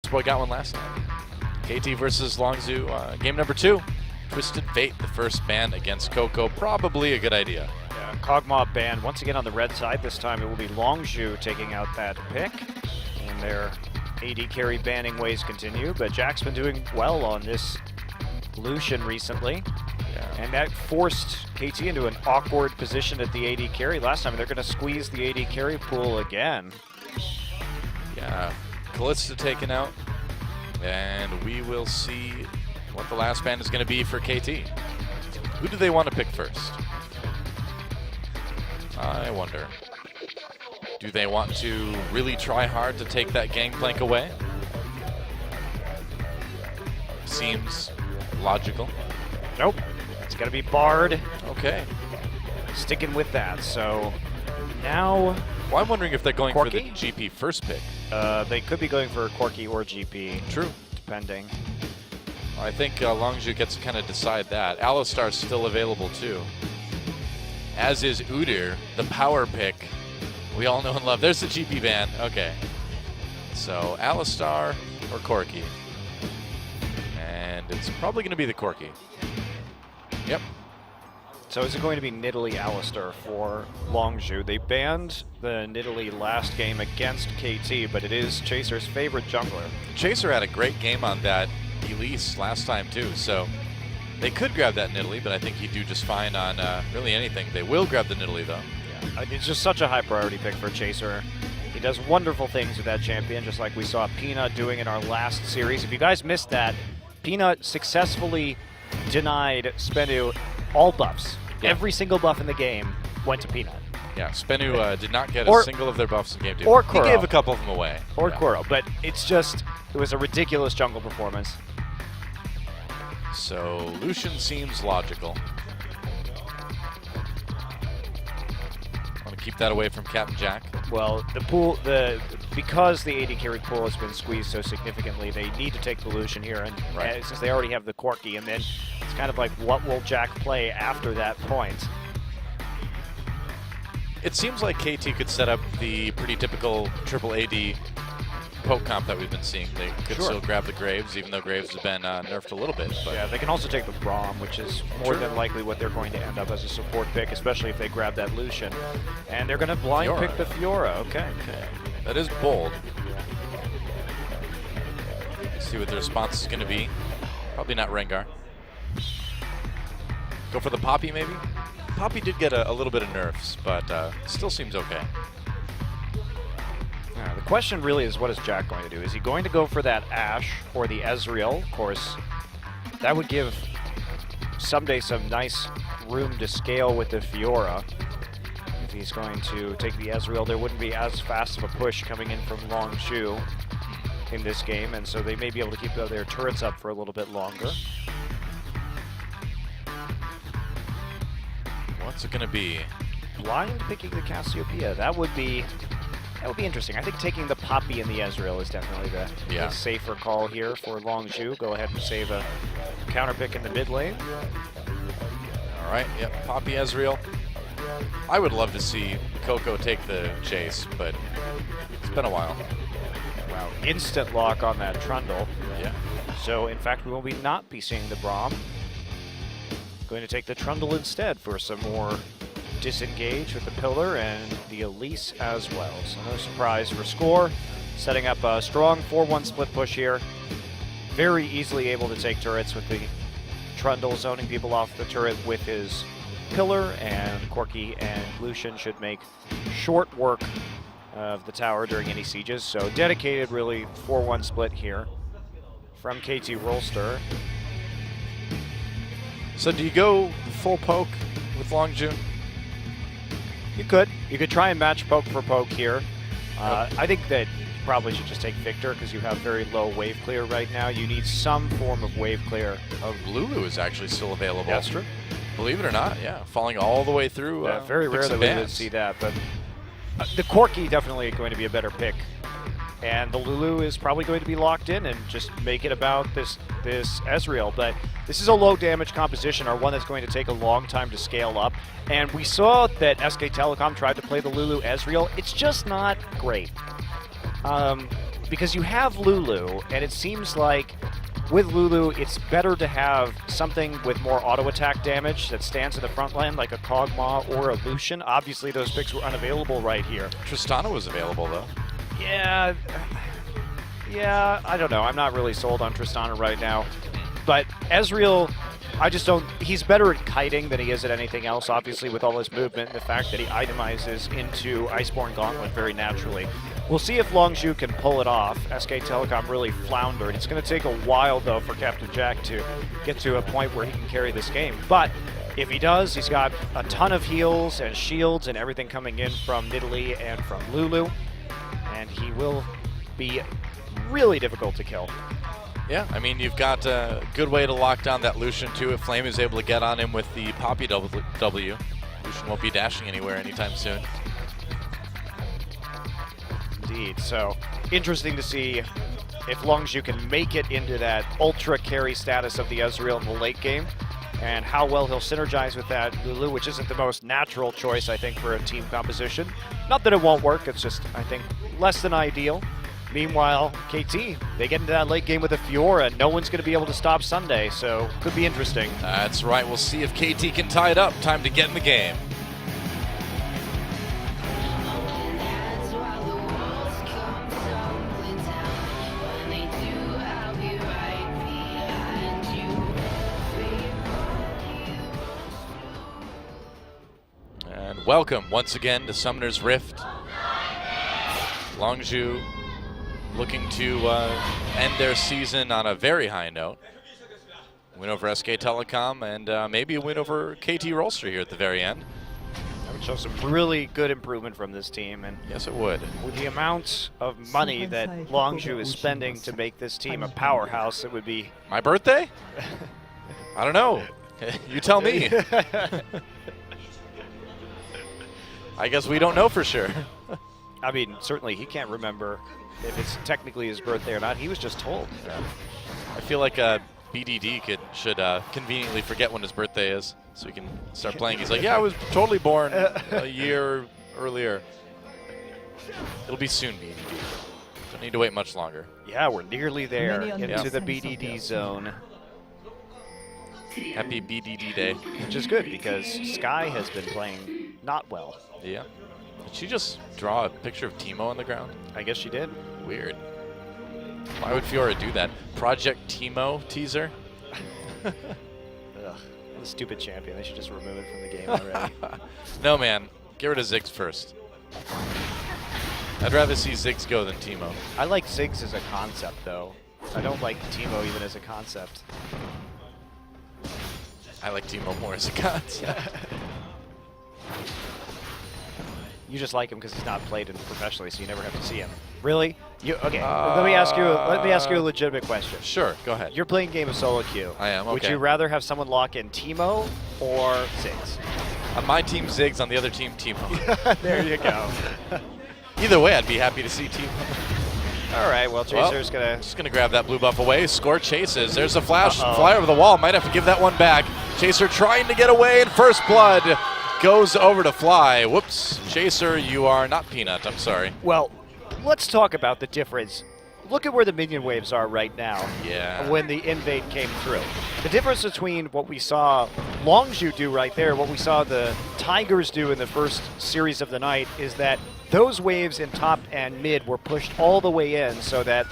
Boy got one last time. KT versus Longzhu, game number 2. Twisted Fate, the first ban against Coco. Probably a good idea. Yeah, Kog'Maw ban once again on the red side. This time it will be Longzhu taking out that pick. And their AD carry banning ways continue, but Jack's been doing well on this Lucian recently. Yeah. And that forced KT into an awkward position at the AD carry last time. They're going to squeeze the AD carry pool again. Yeah, Kalista taken out. And we will see what the last ban is going to be for KT. Who do they want to pick first? I wonder. Do they want to really try hard to take that gangplank away? Seems logical. Nope. It's going to be Bard. Okay. Sticking with that. So now... Well, I'm wondering if they're going Corki? for the GP first pick. They could be going for Corki or GP. True. Depending. I think Longzhu gets to kind of decide that. Alistar's still available too. As is Udyr, the power pick. We all know and love. There's the GP ban. Okay. So Alistar or Corki. And it's probably going to be the Corki. Yep. So is it going to be Nidalee Alistar for Longzhu? They banned the Nidalee last game against KT, but it is Chaser's favorite jungler. Chaser had a great game on that Elise last time too, so they could grab that Nidalee, but I think he'd do just fine on really anything. They will grab the Nidalee though. Yeah. It's just such a high priority pick for Chaser. He does wonderful things with that champion, just like we saw Peanut doing in our last series. If you guys missed that, Peanut successfully denied Spenu all buffs. Yeah. Every single buff in the game went to Peanut. Yeah, Spenu did not get a single of their buffs in game 2. Or He gave a couple of them away. Or Kuro, but it was a ridiculous jungle performance. So Lucian seems logical. Want to keep that away from Captain Jack. Well, because the AD carry pool has been squeezed so significantly, they need to take the Lucian here, and since they already have the Corki, and then it's kind of like, what will Jack play after that point? It seems like KT could set up the pretty typical triple AD poke comp that we've been seeing. They could still grab the Graves, even though Graves has been nerfed a little bit. But yeah, they can also take the Braum, which is more than likely what they're going to end up as a support pick, especially if they grab that Lucian. And they're going to blind pick the Fiora. Okay. That is bold. Let's see what the response is going to be. Probably not Rengar. Go for the Poppy, maybe? Poppy did get a little bit of nerfs, but still seems okay. The question really is, what is Jack going to do? Is he going to go for that Ashe or the Ezreal? Of course, that would give someday some nice room to scale with the Fiora. If he's going to take the Ezreal, there wouldn't be as fast of a push coming in from Longzhu in this game, and so they may be able to keep their turrets up for a little bit longer. What's it going to be? Blind picking the Cassiopeia. That would be interesting. I think taking the Poppy and the Ezreal is definitely the safer call here for Longzhu. Go ahead and save a counter pick in the mid lane. All right, yep, Poppy Ezreal. I would love to see Coco take the chase, but it's been a while. Wow, instant lock on that Trundle. Yeah. So, in fact, we will not be seeing the Braum. Going to take the Trundle instead for some more disengage with the Pillar and the Elise as well. So no surprise for score. Setting up a strong 4-1 split push here. Very easily able to take turrets with the Trundle, zoning people off the turret with his Pillar, and Corki and Lucian should make short work of the tower during any sieges. So dedicated, really, 4-1 split here from KT Rolster. So do you go full poke with Longzhu? You could try and match poke for poke here. I think that you probably should just take Victor because you have very low wave clear right now. You need some form of wave clear. Lulu is actually still available. That's true. Believe it or not, yeah. Falling all the way through. Yeah, very rare that we would see that. But the Corki definitely going to be a better pick. And the Lulu is probably going to be locked in and just make it about this Ezreal. But this is a low damage composition, or one that's going to take a long time to scale up. And we saw that SK Telecom tried to play the Lulu Ezreal. It's just not great. because you have Lulu, and it seems like with Lulu, it's better to have something with more auto attack damage that stands in the front line, like a Kog'Maw or a Lucian. Obviously, those picks were unavailable right here. Tristana was available, though. Yeah, I don't know. I'm not really sold on Tristana right now. But Ezreal, I just don't... He's better at kiting than he is at anything else, obviously, with all his movement and the fact that he itemizes into Iceborne Gauntlet very naturally. We'll see if Longzhu can pull it off. SK Telecom really floundered. It's going to take a while, though, for Captain Jack to get to a point where he can carry this game. But if he does, he's got a ton of heals and shields and everything coming in from Nidalee and from Lulu. And he will be really difficult to kill. Yeah, I mean, you've got a good way to lock down that Lucian, too, if Flame is able to get on him with the Poppy W. Lucian won't be dashing anywhere anytime soon. Indeed, so interesting to see if Longzhu can make it into that ultra carry status of the Ezreal in the late game, and how well he'll synergize with that Lulu, which isn't the most natural choice, I think, for a team composition. Not that it won't work, it's just, I think, less than ideal. Meanwhile, KT, they get into that late game with a Fiora. No one's going to be able to stop Sunday, so could be interesting. That's right. We'll see if KT can tie it up. Time to get in the game. And welcome once again to Summoner's Rift. Longzhu looking to end their season on a very high note. Win over SK Telecom and maybe a win over KT Rolster here at the very end. That would show some really good improvement from this team. And yes, it would. With the amount of money that Longzhu is spending to make this team a powerhouse, it would be... My birthday? I don't know. You tell me. I guess we don't know for sure. I mean, certainly he can't remember if it's technically his birthday or not. He was just told. Yeah. I feel like BDD should conveniently forget when his birthday is so he can start playing. He's like, yeah, I was totally born a year earlier. It'll be soon, BDD. Don't need to wait much longer. Yeah, we're nearly there into the BDD zone. Happy BDD day. Which is good because Sky has been playing not well. Yeah. Did she just draw a picture of Teemo on the ground? I guess she did. Weird. Why would Fiora do that? Project Teemo teaser? Ugh, the stupid champion. They should just remove it from the game already. No, man. Get rid of Ziggs first. I'd rather see Ziggs go than Teemo. I like Ziggs as a concept, though. I don't like Teemo even as a concept. I like Teemo more as a concept. You just like him because he's not played in professionally, so you never have to see him. Really? Okay. Let me ask you a legitimate question. Sure. Go ahead. You're playing a game of solo queue. I am. Okay. Would you rather have someone lock in Teemo or Ziggs? On my team, Ziggs. On the other team, Teemo. There you go. Either way, I'd be happy to see Teemo. All right. Well, Chaser's just gonna grab that blue buff away. Score chases. There's a flash. Fly over the wall. Might have to give that one back. Chaser trying to get away, and first blood goes over to Fly. Whoops. Chaser, you are not Peanut. I'm sorry. Well, let's talk about the difference. Look at where the minion waves are right now. Yeah. When the invade came through. The difference between what we saw Longzhu do right there, what we saw the Tigers do in the first series of the night, is that those waves in top and mid were pushed all the way in so that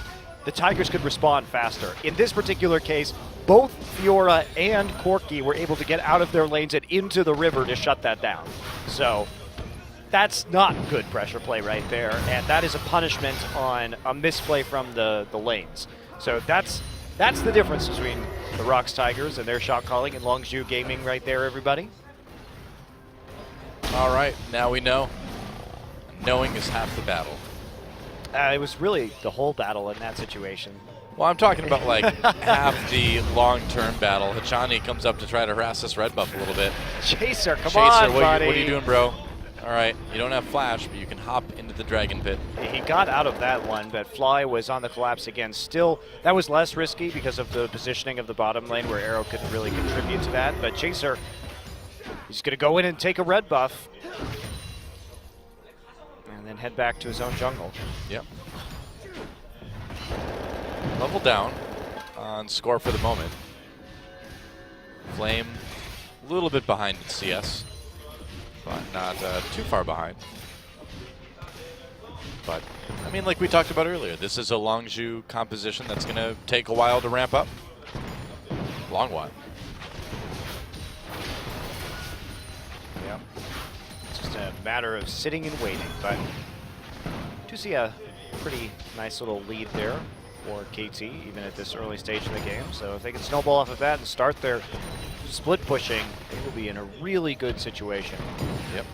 the Tigers could respond faster. In this particular case, both Fiora and Corki were able to get out of their lanes and into the river to shut that down. So that's not good pressure play right there, and that is a punishment on a misplay from the lanes. So that's the difference between the Rocks Tigers and their shot calling and Longzhu Gaming right there, everybody. All right, now we know. Knowing is half the battle. It was really the whole battle in that situation. Well, I'm talking about like half the long-term battle. Hachani comes up to try to harass this red buff a little bit. Chaser, come Chaser, on, buddy. what are you doing, bro? All right, you don't have flash, but you can hop into the dragon pit. He got out of that one, but Fly was on the collapse again. Still, that was less risky because of the positioning of the bottom lane where Arrow couldn't really contribute to that. But Chaser, he's going to go in and take a red buff. And then head back to his own jungle. Yep. level down on score for the moment. Flame a little bit behind in CS, but not too far behind. But, I mean, like we talked about earlier, this is a Longzhu composition that's going to take a while to ramp up. Long while. Yeah. It's just a matter of sitting and waiting, but do see a pretty nice little lead there for KT, even at this early stage of the game. So if they can snowball off of that and start their split pushing, they will be in a really good situation. Yep.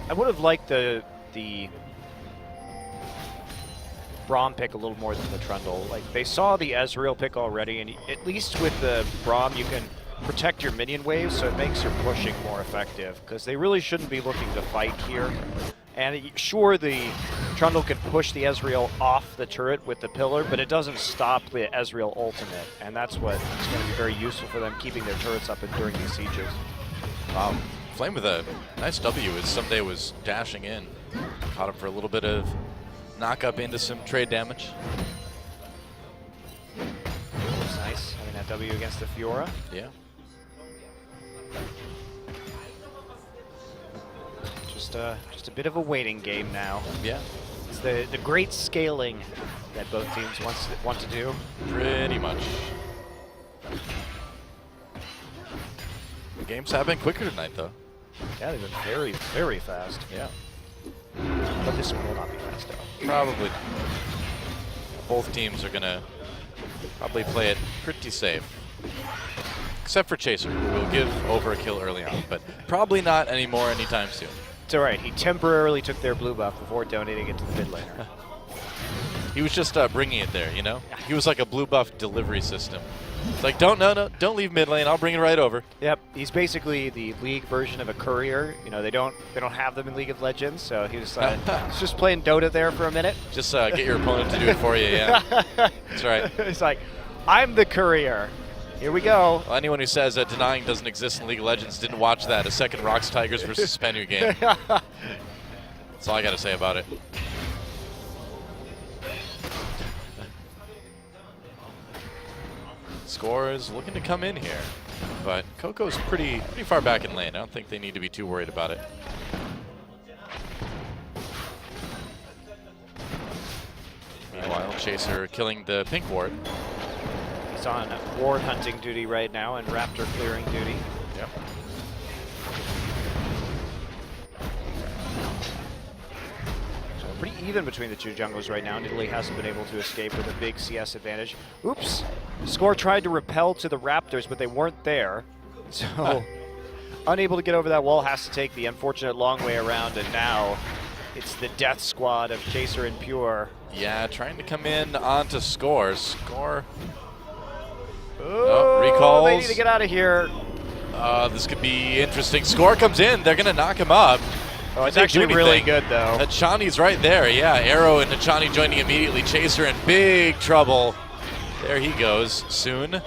I would have liked the Braum pick a little more than the Trundle. Like, they saw the Ezreal pick already, and at least with the Braum, you can protect your minion waves, so it makes your pushing more effective, because they really shouldn't be looking to fight here. And sure, the Trundle can push the Ezreal off the turret with the pillar, but it doesn't stop the Ezreal ultimate, and that's what is going to be very useful for them, keeping their turrets up during these sieges. Flame with a nice W as Someday was dashing in. Caught him for a little bit of knock up into some trade damage. Looks nice, having that W against the Fiora. Yeah. Just a bit of a waiting game now. Yeah. It's the great scaling that both teams want to do. Pretty much. The games have been quicker tonight, though. Yeah, they've been very, very fast. Yeah. But this one will not be fast, though. Probably. Both teams are going to probably play it pretty safe. Except for Chaser, who will give over a kill early on, but probably not anymore anytime soon. It's all right. He temporarily took their blue buff before donating it to the mid laner. He was just bringing it there, you know? He was like a blue buff delivery system. It's like, don't leave mid lane. I'll bring it right over. Yep, he's basically the League version of a courier. You know, they don't have them in League of Legends, so he was he's just playing Dota there for a minute. Just get your opponent to do it for you, yeah. That's right. It's like, I'm the courier. Here we go. Well, anyone who says that denying doesn't exist in League of Legends didn't watch that, a second Rocks Tigers versus Spaniard game. That's all I got to say about it. Score is looking to come in here, but Coco's pretty far back in lane. I don't think they need to be too worried about it. Meanwhile, Chaser killing the pink ward. He's on ward hunting duty right now and Raptor clearing duty. Yep. So pretty even between the two junglers right now. Italy hasn't been able to escape with a big CS advantage. Oops! Score tried to repel to the Raptors, but they weren't there. So unable to get over that wall, has to take the unfortunate long way around, and now it's the death squad of Chaser and Pure. Yeah, trying to come in onto Score. Score. Oh, recalls. They need to get out of here. This could be interesting. Score comes in. They're going to knock him up. Oh, it's actually really good, though. Nachani's right there. Yeah, Arrow and Nachani joining immediately. Chaser in big trouble. There he goes soon. All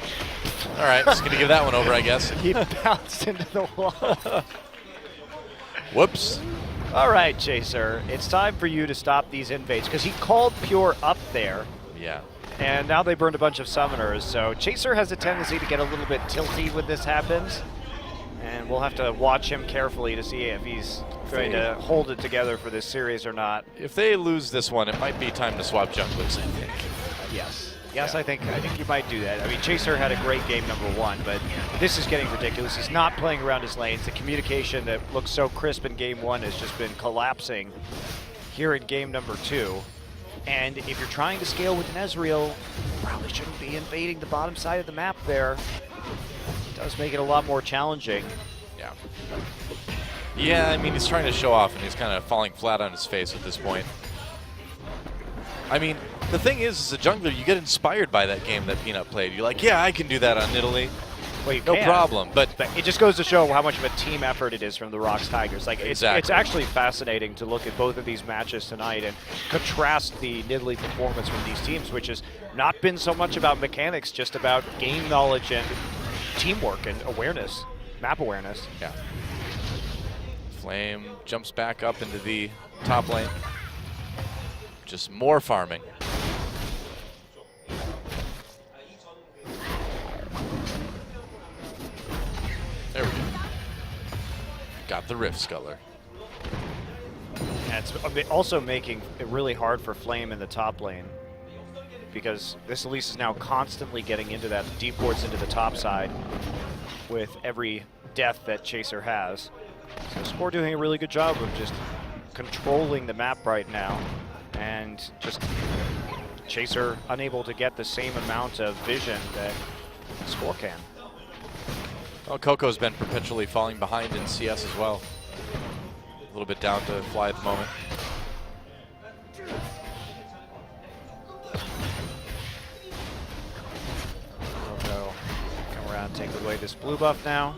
right, just going to give that one over, I guess. He bounced into the wall. Whoops. All right, Chaser. It's time for you to stop these invades, because he called Pure up there. Yeah. And now they burned a bunch of summoners, so Chaser has a tendency to get a little bit tilty when this happens. And we'll have to watch him carefully to see if he's going to hold it together for this series or not. If they lose this one, it might be time to swap junglers, I think. Yes. Yeah. I think you might do that. I mean, Chaser had a great game number one, but this is getting ridiculous. He's not playing around his lanes. The communication that looked so crisp in game one has just been collapsing here in game number two. And if you're trying to scale with an Ezreal, you probably shouldn't be invading the bottom side of the map there. It does make it a lot more challenging. Yeah. Yeah, I mean, he's trying to show off, and he's kind of falling flat on his face at this point. I mean, the thing is, as a jungler, you get inspired by that game that Peanut played. You're like, yeah, I can do that on Italy. Well, no problem. But it just goes to show how much of a team effort it is from the Rocks Tigers. Like, it's actually fascinating to look at both of these matches tonight and contrast the Nidalee performance from these teams, which has not been so much about mechanics, just about game knowledge and teamwork and awareness, map awareness. Yeah. Flame jumps back up into the top lane. Just more farming. got the Rift Sculler. And it's also making it really hard for Flame in the top lane, because this Elise is now constantly getting into that deep wards into the top side with every death that Chaser has. So Score doing a really good job of just controlling the map right now, and just Chaser unable to get the same amount of vision that Score can. Well, Coco's been perpetually falling behind in CS as well. A little bit down to fly at the moment. Coco come around, take away this blue buff now.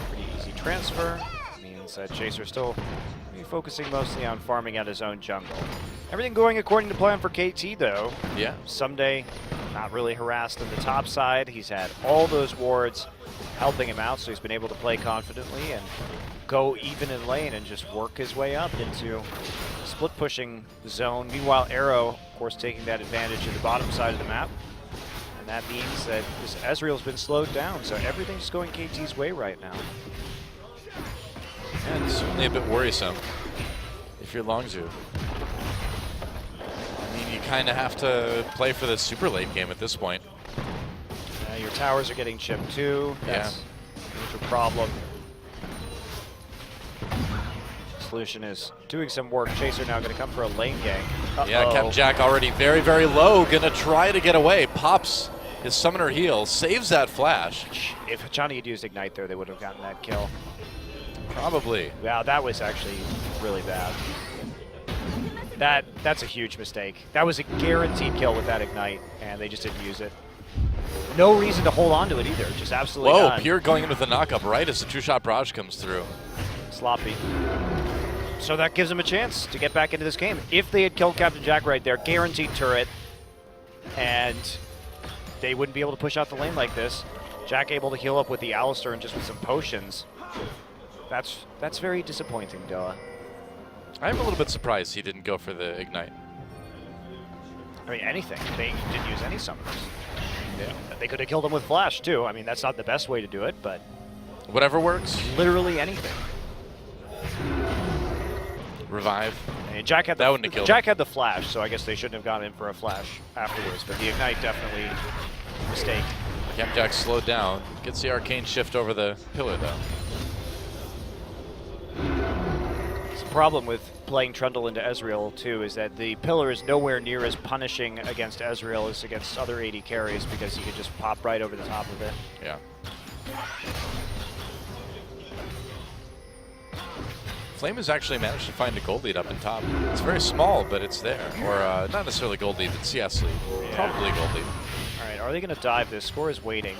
Pretty easy transfer. Means that Chaser still focusing mostly on farming out his own jungle. Everything going according to plan for KT though. Yeah. Someday not really harassed on the top side. He's had all those wards helping him out, so he's been able to play confidently and go even in lane and just work his way up into split pushing zone. Meanwhile, Arrow, of course, taking that advantage at the bottom side of the map. And that means that this Ezreal's been slowed down, so everything's going KT's way right now. And it's certainly a bit worrisome if you're Longzhu. I mean, you kind of have to play for the super late game at this point. Your towers are getting chipped too. That's a major problem. Solution is doing some work. Chaser now going to come for a lane gank. Yeah, Captain Jack already very, very low. Going to try to get away. Pops his summoner heal. Saves that flash. If Hachani had used Ignite there, they would have gotten that kill. Probably. Wow, that was actually really bad. That's a huge mistake. That was a guaranteed kill with that Ignite, and they just didn't use it. No reason to hold on to it either. Just absolutely Whoa, none. Pure going in with the knockup right as the two-shot barrage comes through. Sloppy. So that gives them a chance to get back into this game. If they had killed Captain Jack right there, guaranteed turret, and they wouldn't be able to push out the lane like this. Jack able to heal up with the Alistar and just with some potions. That's very disappointing, Dilla. I'm a little bit surprised he didn't go for the Ignite. I mean, anything. They didn't use any summoners. Yeah. They could have killed him with Flash, too. I mean, that's not the best way to do it, but... Whatever works. Literally anything. Revive. I mean, Jack had that wouldn't have killed Jack had the Flash, so I guess they shouldn't have gone in for a Flash afterwards, but the Ignite definitely a mistake. Captain Jack slowed down. Gets the arcane shift over the pillar, though. The problem with playing Trundle into Ezreal, too, is that the pillar is nowhere near as punishing against Ezreal as against other AD carries, because you can just pop right over the top of it. Yeah. Flame has actually managed to find a gold lead up in top. It's very small, but it's there. Or not necessarily gold lead, but CS lead. Yeah. Probably gold lead. All right, are they going to dive this? Score is waiting.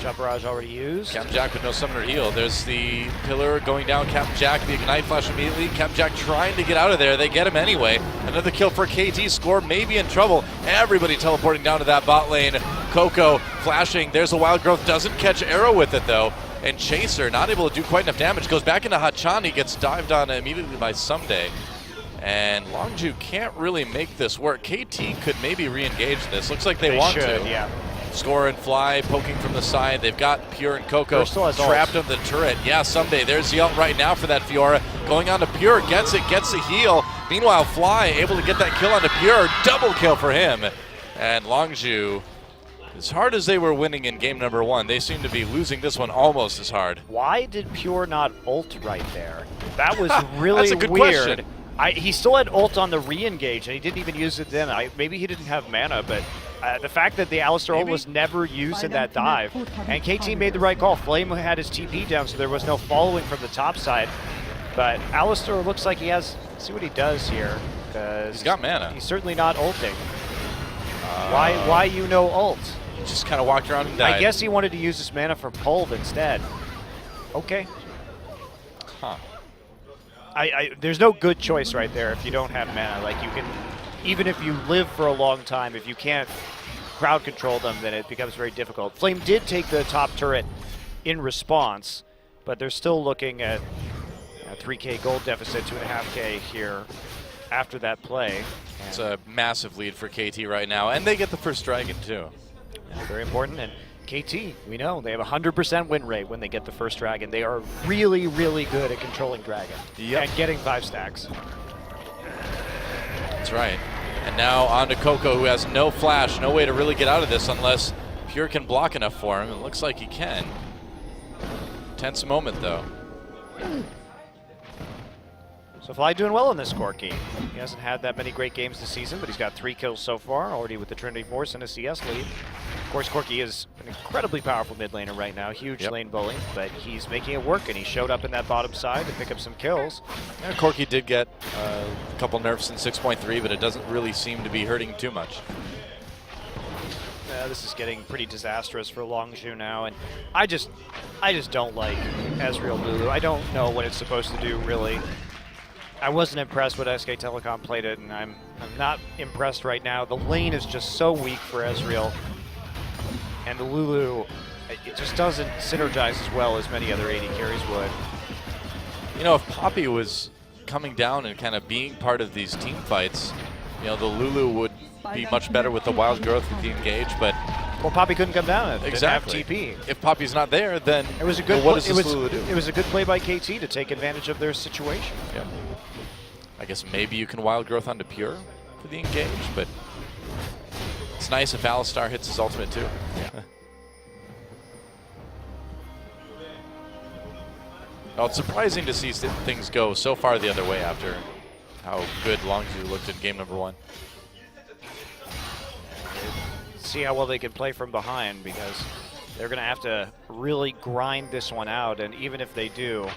Shot barrage already used. Captain Jack with no summoner heal. There's the pillar going down. Captain Jack, the Ignite flash immediately. Captain Jack trying to get out of there. They get him anyway. Another kill for KT. Score maybe in trouble. Everybody teleporting down to that bot lane. Coco flashing. There's a wild growth. Doesn't catch Arrow with it though. And Chaser not able to do quite enough damage. Goes back into Hachani. Gets dived on immediately by Someday. And Longzhu can't really make this work. KT could maybe re-engage this. Looks like they want to. Yeah. Score and Fly poking from the side. They've got Pure and Coco trapped on the turret. Yeah, Someday. There's the ult right now for that Fiora. Going on to Pure. Gets it. Gets the heal. Meanwhile, Fly able to get that kill onto Pure. Double kill for him. And Longzhu, as hard as they were winning in game number 1, they seem to be losing this one almost as hard. Why did Pure not ult right there? That was really That's a good weird. question. He still had ult on the re-engage, and he didn't even use it then. Maybe he didn't have mana, but the fact that the Alistar ult was never used in that dive, and KT made the right call. Flame had his TP down, so there was no following from the top side. But Alistar looks like he has, see what he does here, because he's got mana. He's certainly not ulting. Why you no ult? He just kind of walked around and died. I guess he wanted to use his mana for Pulve instead. Okay. Huh. There's no good choice right there if you don't have mana. Like, you can, even if you live for a long time, if you can't crowd control them, then it becomes very difficult. Flame did take the top turret in response, but they're still looking at a 3K gold deficit, 2.5K here after that play. It's a massive lead for KT right now, and they get the first dragon too. Yeah, very important. And KT, we know they have a 100% win rate when they get the first dragon. They are really, really good at controlling dragon and getting 5 stacks. That's right. And now on to Coco, who has no flash, no way to really get out of this unless Pure can block enough for him. It looks like he can. Tense moment, though. So Fly doing well in this Corki. He hasn't had that many great games this season, but he's got 3 kills so far, already with the Trinity Force and a CS lead. Of course, Corki is an incredibly powerful mid laner right now, huge lane bully, but he's making it work, and he showed up in that bottom side to pick up some kills. Yeah, Corki did get a couple nerfs in 6.3, but it doesn't really seem to be hurting too much. This is getting pretty disastrous for Longzhu now, and I just don't like Ezreal Lulu. I don't know what it's supposed to do, really. I wasn't impressed when SK Telecom played it, and I'm not impressed right now. The lane is just so weak for Ezreal, and the Lulu, it just doesn't synergize as well as many other AD carries would. You know, if Poppy was coming down and kind of being part of these team fights, you know, the Lulu would be much better with the wild growth with the engage, but well, Poppy couldn't come down. Exactly. Didn't have TP. If Poppy's not there, then it was a good. Well, what does this Lulu do? It was a good play by KT to take advantage of their situation. Yeah. I guess maybe you can wild growth onto Pure for the engage, but it's nice if Alistar hits his ultimate too. Yeah. Well, it's surprising to see things go so far the other way after how good Longzhu looked in game number 1. See how well they can play from behind, because they're going to have to really grind this one out, and even if they do,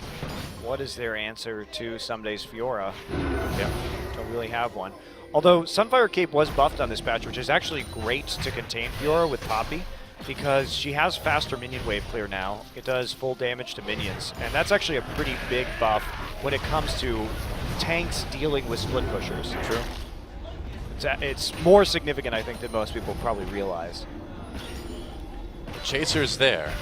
what is their answer to Sunday's Fiora? Yeah, don't really have one. Although Sunfire Cape was buffed on this patch, which is actually great to contain Fiora with Poppy, because she has faster minion wave clear now. It does full damage to minions, and that's actually a pretty big buff when it comes to tanks dealing with split pushers. True. It's more significant, I think, than most people probably realize. The Chaser's there.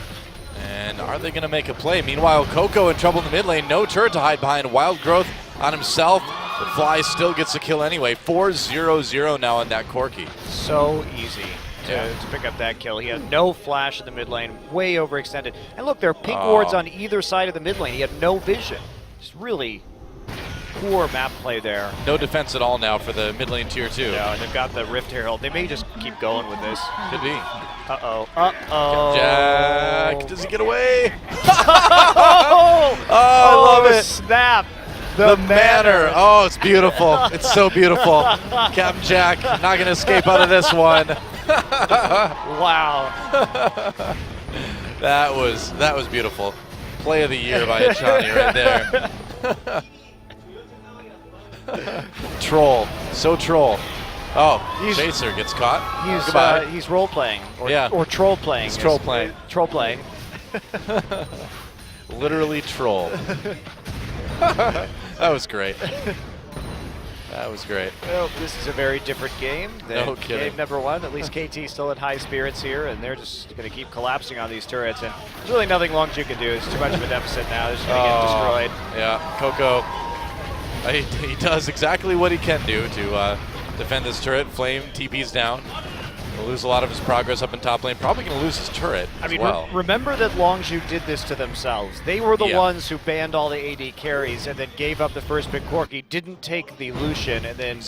And are they going to make a play? Meanwhile, Coco in trouble in the mid lane. No turret to hide behind. Wild growth on himself. But Fly still gets a kill anyway. 4-0-0 now on that Corki. So easy to pick up that kill. He had no flash in the mid lane. Way overextended. And look, there are pink wards on either side of the mid lane. He had no vision. Just really poor map play there. No defense at all now for the mid lane tier 2. Yeah, and they've got the Rift Herald. They may just keep going with this. Could be. Uh-oh. Uh-oh. Jack, does he get away? Oh, I love it. Snap. The manor. Oh, it's beautiful. It's so beautiful. Captain Jack not going to escape out of this one. Wow. That was beautiful. Play of the year by Achani right there. Troll. So troll. Oh, Chaser gets caught. He's role playing. Or troll playing. He's troll playing. Troll play. Literally troll. That was great. That was great. Well, this is a very different game than game number 1. At least KT still in high spirits here, and they're just going to keep collapsing on these turrets. And there's really nothing Longzhu can do. It's too much of a deficit now. They're just going to get destroyed. Yeah, Coco, he does exactly what he can do to defend this turret. Flame TP's down. He'll lose a lot of his progress up in top lane. Probably going to lose his turret as well. Remember that Longzhu did this to themselves. They were the ones who banned all the AD carries and then gave up the first pick Corki, didn't take the Lucian, and then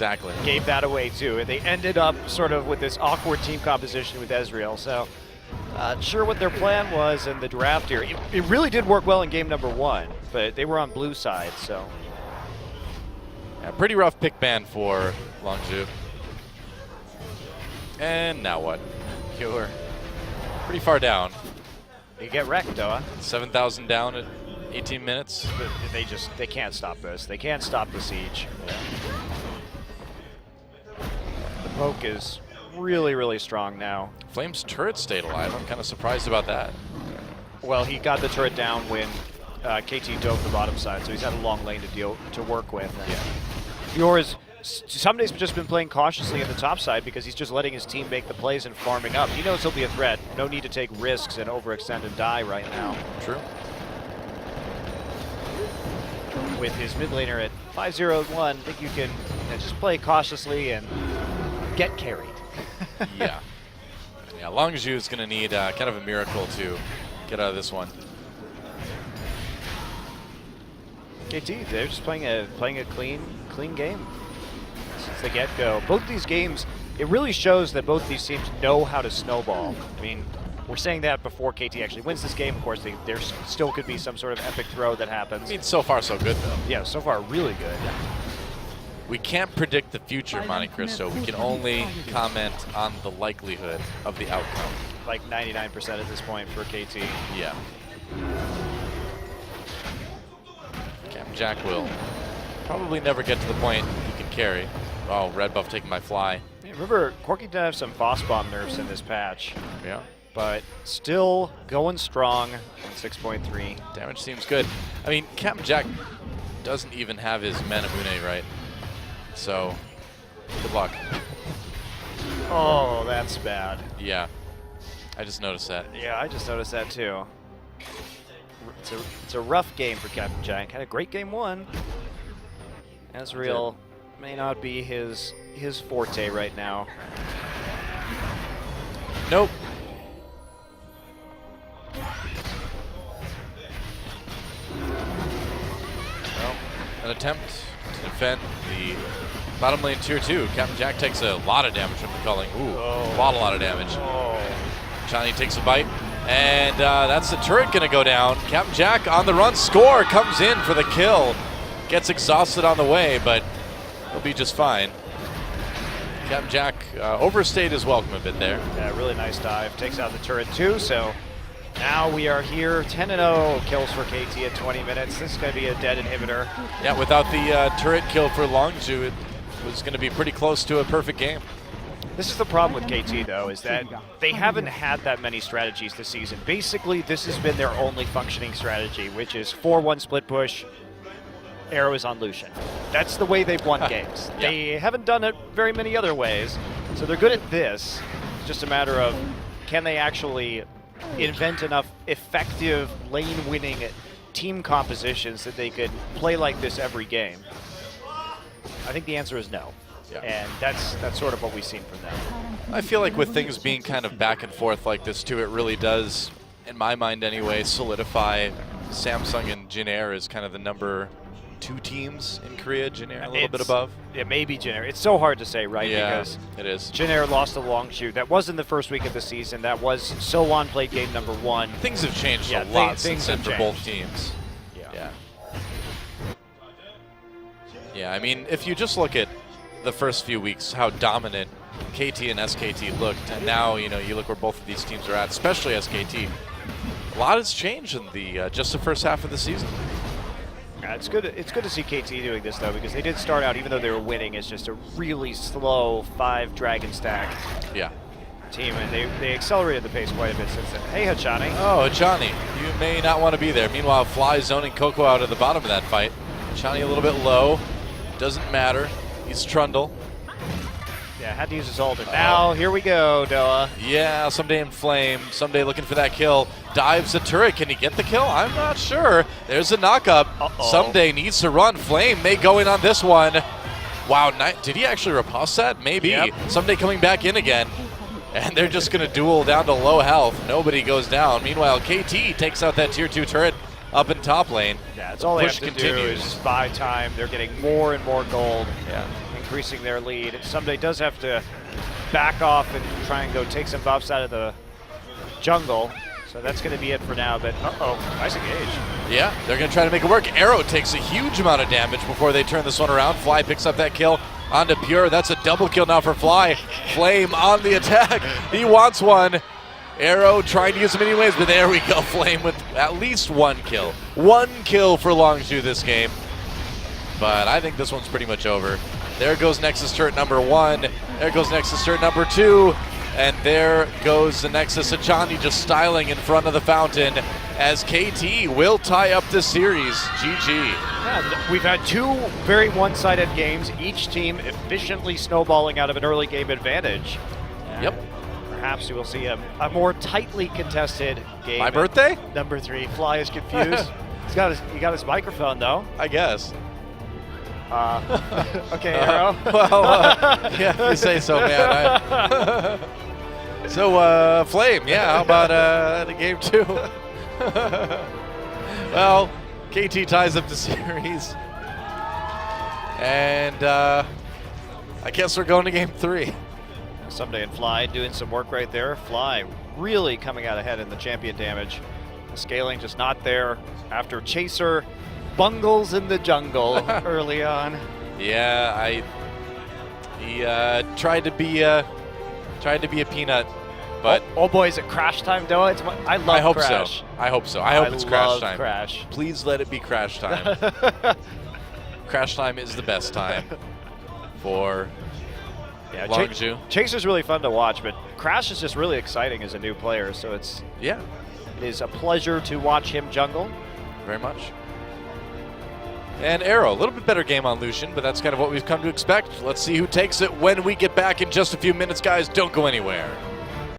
gave that away too. And they ended up sort of with this awkward team composition with Ezreal. So, not sure what their plan was in the draft here. It really did work well in game number 1, but they were on blue side, so. Yeah, pretty rough pick ban for Longzhu. And now what? You're pretty far down. You get wrecked, though. 7,000 down at 18 minutes. They can't stop this. They can't stop the siege. Yeah. The poke is really, really strong now. Flame's turret stayed alive. I'm kind of surprised about that. Well, he got the turret down when KT dove the bottom side, so he's had a long lane to work with. Fiora's Sunday's just been playing cautiously in the top side because he's just letting his team make the plays and farming up. He knows he'll be a threat. No need to take risks and overextend and die right now. True. With his mid laner at 5-0-1, I think you can just play cautiously and get carried. Yeah. Yeah, Longzhu is going to need kind of a miracle to get out of this one. KT, they're just playing a clean game since the get-go. Both these games, it really shows that both these teams know how to snowball. I mean, we're saying that before KT actually wins this game. Of course, there still could be some sort of epic throw that happens. I mean, so far so good though. Yeah, so far really good. We can't predict the future, Monte Cristo. We can only comment on the likelihood of the outcome. Like 99% at this point for KT. Yeah. Captain Jack will probably never get to the point he can carry. Oh, red buff taking my fly. Yeah, remember, Corki did have some boss bomb nerfs in this patch. Yeah. But still going strong on 6.3. Damage seems good. I mean, Captain Jack doesn't even have his Manamune right. So, good luck. Oh, that's bad. Yeah. I just noticed that. Yeah, I just noticed that too. It's a rough game for Captain Jack. Had a great game one. Ezreal may not be his forte right now. Nope. Well, an attempt to defend the bottom lane tier 2. Captain Jack takes a lot of damage from the culling. Ooh, a lot of damage. Johnny takes a bite, and that's the turret gonna go down. Captain Jack on the run, score, comes in for the kill. Gets exhausted on the way, but he'll be just fine. Captain Jack overstayed his welcome a bit there. Yeah, really nice dive. Takes out the turret too, so now we are here. 10-0 kills for KT at 20 minutes. This is going to be a dead inhibitor. Yeah, without the turret kill for Longzhu, it was going to be pretty close to a perfect game. This is the problem with KT, though, is that they haven't had that many strategies this season. Basically, this has been their only functioning strategy, which is 4-1 split push, arrows on Lucian. That's the way they've won games. Yeah. They haven't done it very many other ways, so they're good at this. It's just a matter of, can they actually invent enough effective lane-winning team compositions that they could play like this every game? I think the answer is no. Yeah. And that's sort of what we've seen from them. I feel like with things being kind of back and forth like this too, it really does, in my mind anyway, solidify Samsung and Jin Air as kind of the number 2 teams in Korea. Jin Air a little bit above. It may be Jin Air. It's so hard to say, right? Yeah, because it is. Jin Air lost a Longzhu. That was in the first week of the season. That was Solon played game number 1. Things have changed Yeah, a lot things since then have for both changed. teams. Yeah. Yeah, I mean, if you just look at the first few weeks, how dominant KT and SKT looked, and now, you know, you look where both of these teams are at, especially SKT. A lot has changed in the just the first half of the season. Yeah, it's good to see KT doing this, though, because they did start out, even though they were winning, as just a really slow 5 dragon stack Yeah. team, and they accelerated the pace quite a bit since then. Hey, Hachani. Oh, Hachani, you may not want to be there. Meanwhile, Fly zoning Coco out at the bottom of that fight. Hachani a little bit low. Doesn't matter. He's Trundle. Yeah, had to use his ult. And now, here we go, Doa. Yeah, someday in Flame. Someday looking for that kill. Dives the turret. Can he get the kill? I'm not sure. There's a knock-up. Someday needs to run. Flame may go in on this one. Wow, did he actually riposte that? Maybe. Yep. Someday coming back in again. And they're just going to duel down to low health. Nobody goes down. Meanwhile, KT takes out that tier 2 turret up in top lane. Yeah, it's all they have to continues. do is buy time. They're getting more and more gold, Yeah. increasing their lead. Someday does have to back off and try and go take some buffs out of the jungle. So that's going to be it for now, but nice engage. Yeah, they're going to try to make it work. Arrow takes a huge amount of damage before they turn this one around. Fly picks up that kill onto Pure. That's a double kill now for Fly. Flame on the attack. He wants one. Arrow trying to use him anyways, but there we go. Flame with at least 1 kill. 1 kill for Longzhu this game. But I think this one's pretty much over. There goes Nexus turret number 1. There goes Nexus turret number 2. And there goes the Nexus. Hachani just styling in front of the fountain as KT will tie up this series. GG. Yeah, we've had 2 very one-sided games, each team efficiently snowballing out of an early game advantage. Yep. Perhaps we will see a more tightly contested game. My birthday? Number 3. Fly is confused. He got his microphone, though. I guess. Okay, Arrow. Well, yeah, if you say so, man. So, Flame, yeah, how about the game 2? Well, KT ties up the series. And I guess we're going to game 3. Someday and Fly doing some work right there. Fly really coming out ahead in the champion damage. The scaling just not there after Chaser bungles in the jungle early on. Yeah, he tried to be a peanut, but oh boy, is it Crash time, Doa? I love I hope Crash. so. I hope so. I hope it's Crash love time. Crash. Please let it be Crash time. Crash time is the best time for Longzhu. Chaser's really fun to watch, but Crash is just really exciting as a new player. So it is a pleasure to watch him jungle. Very much. And Arrow, a little bit better game on Lucian, but that's kind of what we've come to expect. Let's see who takes it when we get back in just a few minutes, guys. Don't go anywhere.